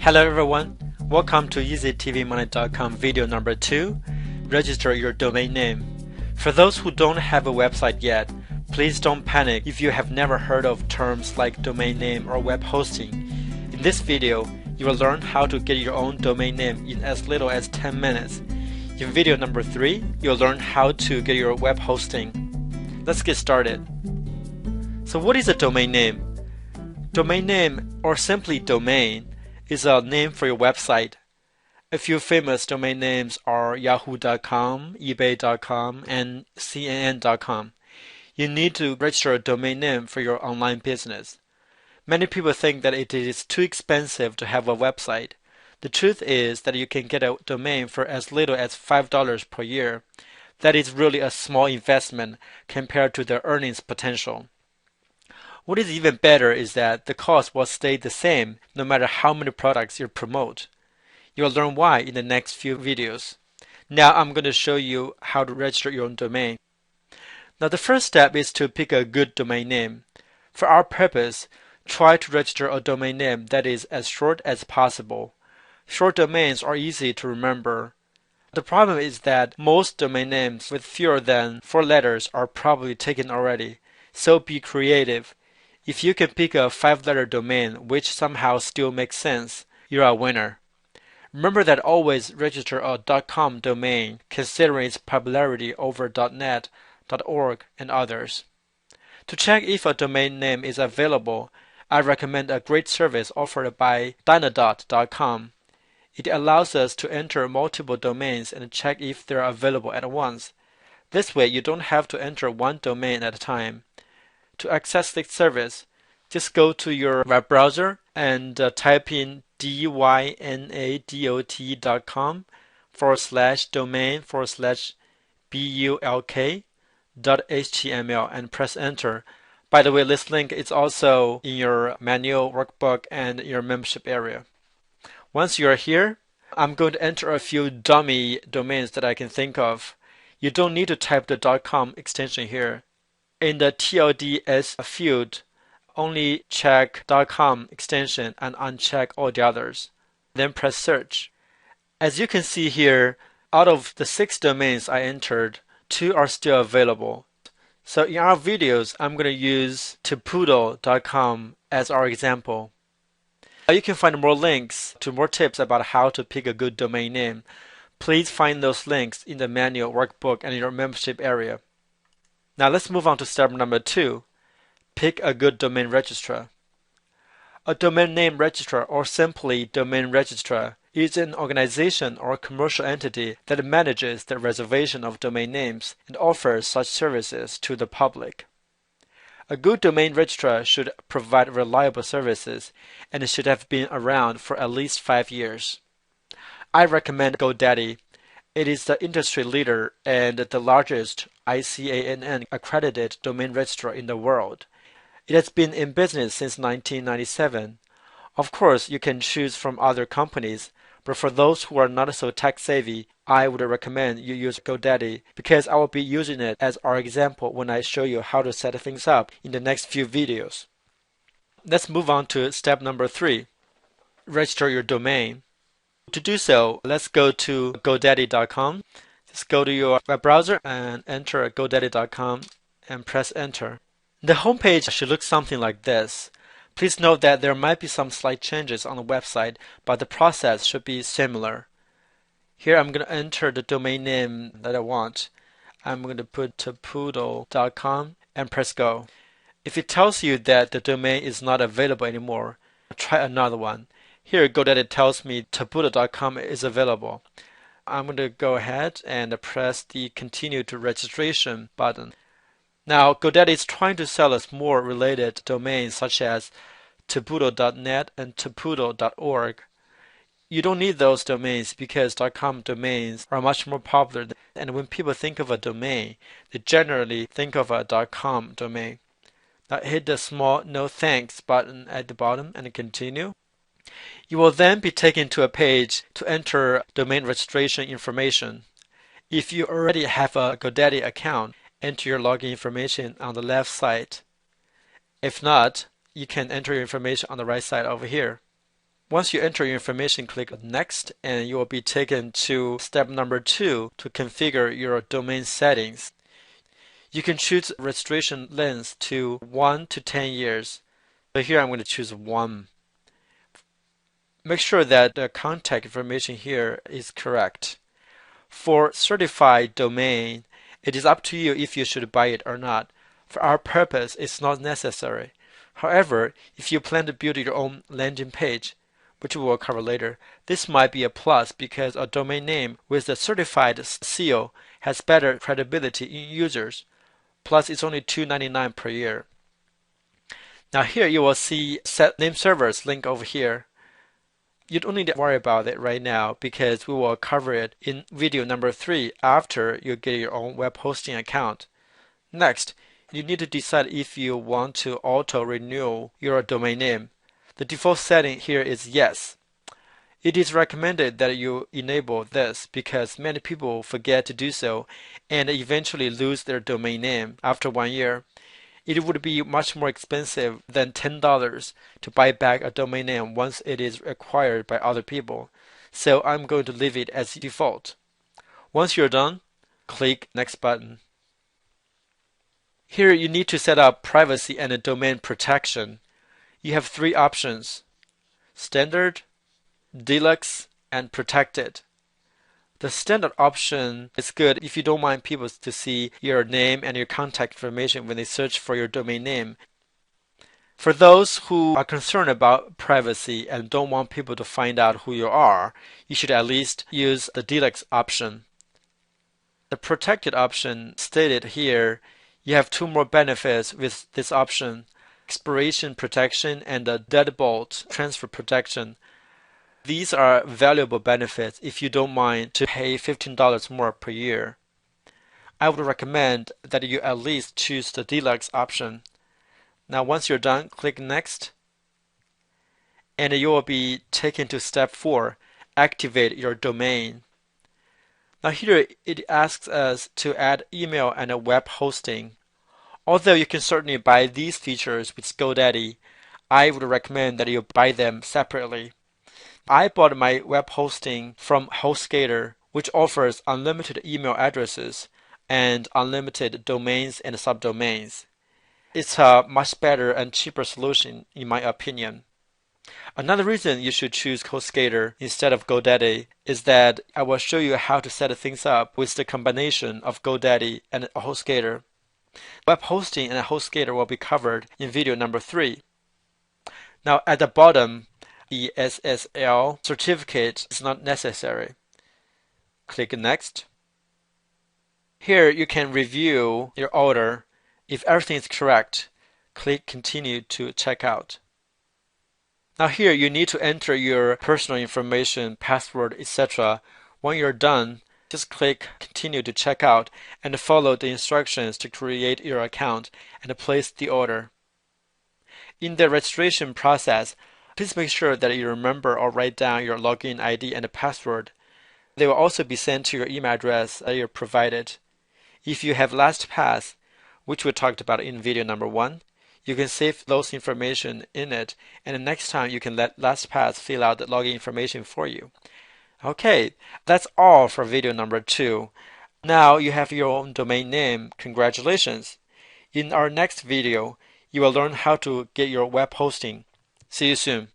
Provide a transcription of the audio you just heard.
Hello everyone, welcome to EasyTVMoney.com video number 2, register your domain name. For those who don't have a website yet, please don't panic if you have never heard of terms like domain name or web hosting. In this video, you will learn how to get your own domain name in as little as 10 minutes. In video number 3, you'll learn how to get your web hosting. Let's get started. So what is a domain name? Domain name, or simply domain, is a name for your website. A few famous domain names are yahoo.com, ebay.com, and cnn.com. You need to register a domain name for your online business. Many people think that it is too expensive to have a website. The truth is that you can get a domain for as little as $5 per year. That is really a small investment compared to the earnings potential. What is even better is that the cost will stay the same no matter how many products you promote. You'll learn why in the next few videos. Now I'm going to show you how to register your own domain. Now the first step is to pick a good domain name. For our purpose, try to register a domain name that is as short as possible. Short domains are easy to remember. The problem is that most domain names with fewer than 4 letters are probably taken already, so be creative. If you can pick a 5-letter domain which somehow still makes sense, you're a winner. Remember that always register a .com domain considering its popularity over .net, .org, and others. To check if a domain name is available, I recommend a great service offered by Dynadot.com. It allows us to enter multiple domains and check if they're available at once. This way you don't have to enter one domain at a time. To access this service, just go to your web browser and type in dynadot.com/domain/bulk.html and press enter. By the way, this link is also in your manual workbook and your membership area. Once you are here, I'm going to enter a few dummy domains that I can think of. You don't need to type the .com extension here. In the TLDS field, only check .com extension and uncheck all the others. Then press search. As you can see here, out of the 6 domains I entered, 2 are still available. So in our videos, I'm going to use topoodle.com as our example. You can find more links to more tips about how to pick a good domain name. Please find those links in the manual workbook and your membership area. Now let's move on to step number 2. Pick a good domain registrar. A domain name registrar, or simply domain registrar, is an organization or commercial entity that manages the reservation of domain names and offers such services to the public. A good domain registrar should provide reliable services and should have been around for at least 5 years. I recommend GoDaddy. It is the industry leader and the largest ICANN accredited domain registrar in the world. It has been in business since 1997. Of course, you can choose from other companies, but for those who are not so tech savvy, I would recommend you use GoDaddy because I will be using it as our example when I show you how to set things up in the next few videos. Let's move on to step number 3. Register your domain. To do so, let's go to GoDaddy.com. Just go to your web browser and enter GoDaddy.com and press enter. The homepage should look something like this. Please note that there might be some slight changes on the website, but the process should be similar. Here I'm going to enter the domain name that I want. I'm going to put topoodle.com and press go. If it tells you that the domain is not available anymore, try another one. Here GoDaddy tells me topoodle.com is available. I'm going to go ahead and press the continue to registration button. Now GoDaddy is trying to sell us more related domains such as topoodle.net and topoodle.org. You don't need those domains because .com domains are much more popular, and when people think of a domain, they generally think of a .com domain. Now hit the small no thanks button at the bottom and continue. You will then be taken to a page to enter domain registration information. If you already have a GoDaddy account, enter your login information on the left side. If not, you can enter your information on the right side over here. Once you enter your information, click Next, and you will be taken to step number 2 to configure your domain settings. You can choose registration length to 1 to 10 years. So here I'm going to choose 1. Make sure that the contact information here is correct. For certified domain, it is up to you if you should buy it or not. For our purpose, it's not necessary. However, if you plan to build your own landing page, which we will cover later, this might be a plus because a domain name with a certified seal has better credibility in users. Plus, it's only $2.99 per year. Now here you will see set name servers link over here. You don't need to worry about it right now because we will cover it in video number 3 after you get your own web hosting account. Next, you need to decide if you want to auto-renew your domain name. The default setting here is yes. It is recommended that you enable this because many people forget to do so and eventually lose their domain name after 1 year. It would be much more expensive than $10 to buy back a domain name once it is acquired by other people. So I'm going to leave it as default. Once you're done, click Next button. Here you need to set up privacy and domain protection. You have 3 options: Standard, Deluxe, and Protected. The standard option is good if you don't mind people to see your name and your contact information when they search for your domain name. For those who are concerned about privacy and don't want people to find out who you are, you should at least use the Deluxe option. The Protected option stated here, you have 2 more benefits with this option: expiration protection and the deadbolt transfer protection. These are valuable benefits if you don't mind to pay $15 more per year. I would recommend that you at least choose the Deluxe option. Now once you're done, click Next, and you will be taken to step 4, activate your domain. Now here it asks us to add email and a web hosting. Although you can certainly buy these features with GoDaddy, I would recommend that you buy them separately. I bought my web hosting from HostGator, which offers unlimited email addresses and unlimited domains and subdomains. It's a much better and cheaper solution in my opinion. Another reason you should choose HostGator instead of GoDaddy is that I will show you how to set things up with the combination of GoDaddy and HostGator. Web hosting and HostGator will be covered in video number 3. Now at the bottom, the SSL certificate is not necessary. Click Next. Here you can review your order. If everything is correct, click Continue to check out. Now here you need to enter your personal information, password, etc. When you're done, just click Continue to check out and follow the instructions to create your account and place the order. In the registration process, please make sure that you remember or write down your login ID and password. They will also be sent to your email address that you provided. If you have LastPass, which we talked about in video number 1, you can save those information in it, and the next time you can let LastPass fill out the login information for you. Okay, that's all for video number 2. Now you have your own domain name. Congratulations! In our next video, you will learn how to get your web hosting. See you soon.